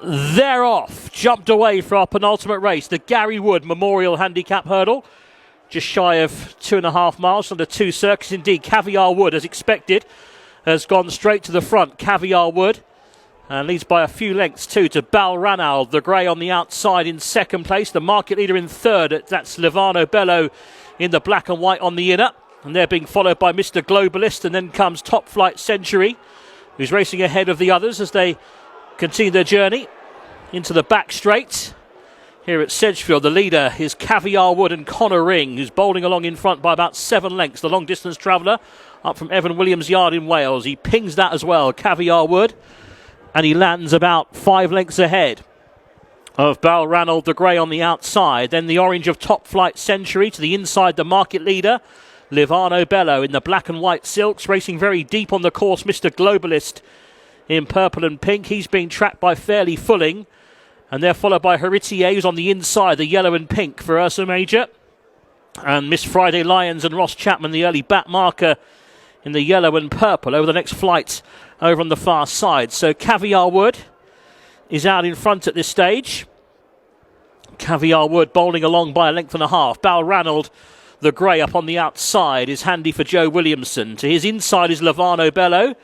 they're off. Jumped away for our penultimate race, the Gary Wood Memorial Handicap Hurdle. Just shy of 2.5 miles from the two circuits. Indeed, Caviar Wood, as expected, has gone straight to the front. Caviar Wood. And leads by a few lengths too to Balranald, the grey on the outside in second place. The market leader in third, that's Livano Bello in the black and white on the inner. And they're being followed by Mr. Globalist, and then comes Top Flight Century, who's racing ahead of the others as they continue their journey into the back straight. Here at Sedgefield, the leader is Caviar Wood and Connor Ring, who's bowling along in front by about 7 lengths. The long distance traveller up from Evan Williams Yard in Wales. He pings that as well, Caviar Wood. And he lands about 5 lengths ahead of Balranald, the grey on the outside. Then the orange of Top Flight Century to the inside, the market leader, Livano Bello in the black and white silks, racing very deep on the course. Mr. Globalist in purple and pink. He's being tracked by Fairly Fulling. And they're followed by Heritier, who's on the inside, the yellow and pink for Ursa Major. And Miss Friday Lions and Ross Chapman, the early bat marker in the yellow and purple over the next flight over on the far side. So Caviar Wood is out in front at this stage. Caviar Wood bowling along by 1.5 lengths. Balranald, the grey up on the outside, is handy for Joe Williamson. To his inside is Livano Bello,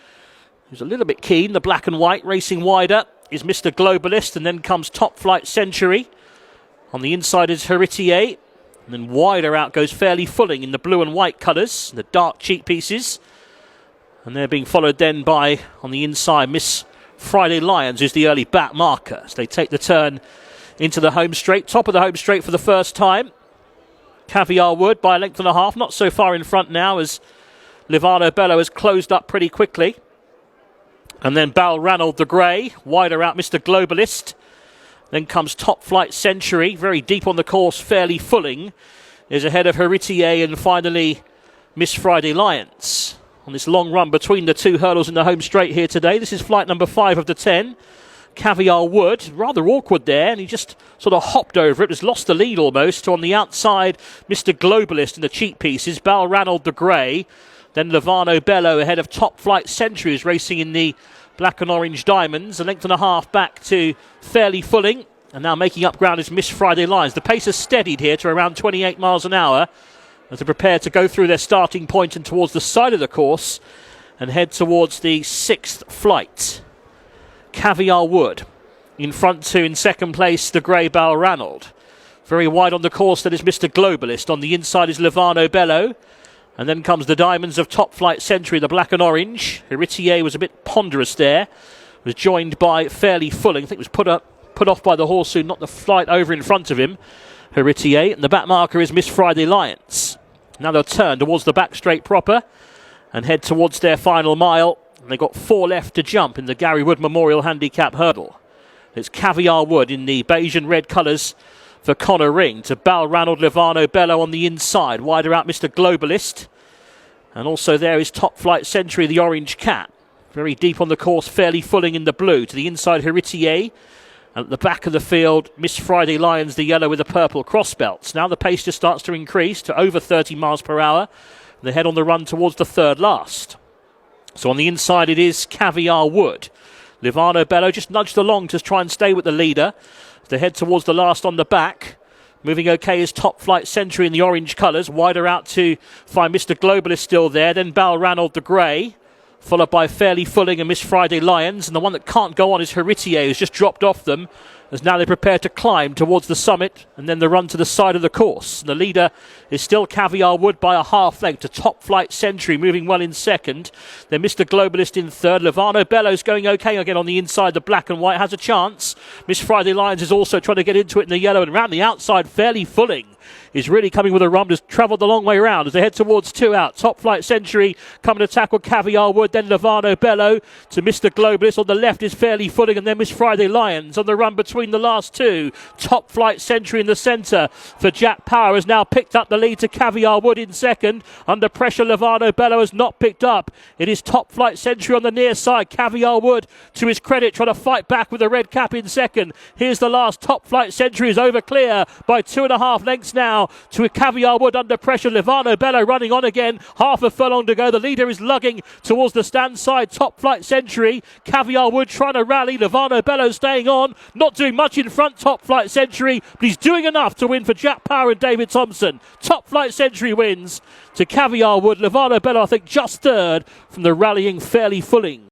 who's a little bit keen. The black and white racing wider is Mr. Globalist, and then comes Top Flight Century. On the inside is Heritier, and then wider out goes Fairly Fulling in the blue and white colours, the dark cheek pieces. And they're being followed then by, on the inside, Miss Friday Lions, who's the early bat marker. So they take the turn into the home straight. Top of the home straight for the first time. Caviar Wood by 1.5 lengths. Not so far in front now as Livano Bello has closed up pretty quickly. And then Balranald the grey. Wider out Mr. Globalist. Then comes Top Flight Century. Very deep on the course. Fairly Fulling is ahead of Heritier. And finally Miss Friday Lions. On this long run between the two hurdles in the home straight here today. This is flight number 5 of the 10. Caviar Wood, rather awkward there, and he just sort of hopped over it, has lost the lead almost. On the outside, Mr. Globalist in the cheek pieces, Balranald the grey, then Livano Bello ahead of Top Flight Century, who's racing in the black and orange diamonds. 1.5 lengths back to Fairly Fulling, and now making up ground is Miss Friday Lions. The pace has steadied here to around 28 miles an hour. As they prepare to go through their starting point and towards the side of the course and head towards the 6th flight. Caviar Wood in front two, in second place the grey Balranald. Very wide on the course that is Mr. Globalist. On the inside is Livano Bello. And then comes the diamonds of Top Flight Century, the black and orange. Heritier was a bit ponderous there. Was joined by Fairly Fulling. I think it was put off by the horse who knocked the flight over in front of him. Heritier. And the back marker is Miss Friday Lions. Now they'll turn towards the back straight proper and head towards their final mile. And they've got 4 left to jump in the Gary Wood Memorial Handicap Hurdle. It's Caviar Wood in the beige and red colours for Connor Ring. To Balranald Livano Bello on the inside. Wider out Mr. Globalist. And also there is Top Flight Century, the orange cap. Very deep on the course, Fairly Fulling in the blue. To the inside, Heritier. And at the back of the field, Miss Friday Lions, the yellow with the purple cross belts. Now the pace just starts to increase to over 30 miles per hour. They head on the run towards the third last. So on the inside it is Caviar Wood. Livano Bello just nudged along to try and stay with the leader. They head towards the last on the back. Moving okay is Top Flight Century in the orange colours. Wider out to find Mr. Globalist still there. Then Balranald the grey. Followed by Fairly Fulling and Miss Friday Lions. And the one that can't go on is Heritier, who's just dropped off them, as now they prepare to climb towards the summit and then the run to the side of the course. The leader is still Caviar Wood by a half length to Top Flight Century, moving well in second. Then Mr. Globalist in third. Livano Bello's going okay again on the inside. The black and white has a chance. Miss Friday Lions is also trying to get into it in the yellow, and around the outside, Fairly Fulling is really coming with a run, has travelled the long way round as they head towards 2 out. Top Flight Century coming to tackle Caviar Wood, then Livano Bello to Mr. Globalist. On the left is Fairly Fulling, and then Miss Friday Lions on the run between between the last two. Top Flight Century in the centre for Jack Power has now picked up the lead to Caviar Wood in second. Under pressure, Levano Bello has not picked up. It is Top Flight Century on the near side. Caviar Wood, to his credit, trying to fight back with the red cap in second. Here's the last. Top Flight Century is over clear by 2.5 lengths now to Caviar Wood under pressure. Levano Bello running on again. Half a furlong to go. The leader is lugging towards the stand side. Top Flight Century. Caviar Wood trying to rally. Levano Bello staying on. Not doing much in front, Top Flight Century, but he's doing enough to win for Jack Power and David Thompson. Top Flight Century wins to Caviar Wood. Levano Bello, I think, just third from the rallying Fairly Fulling.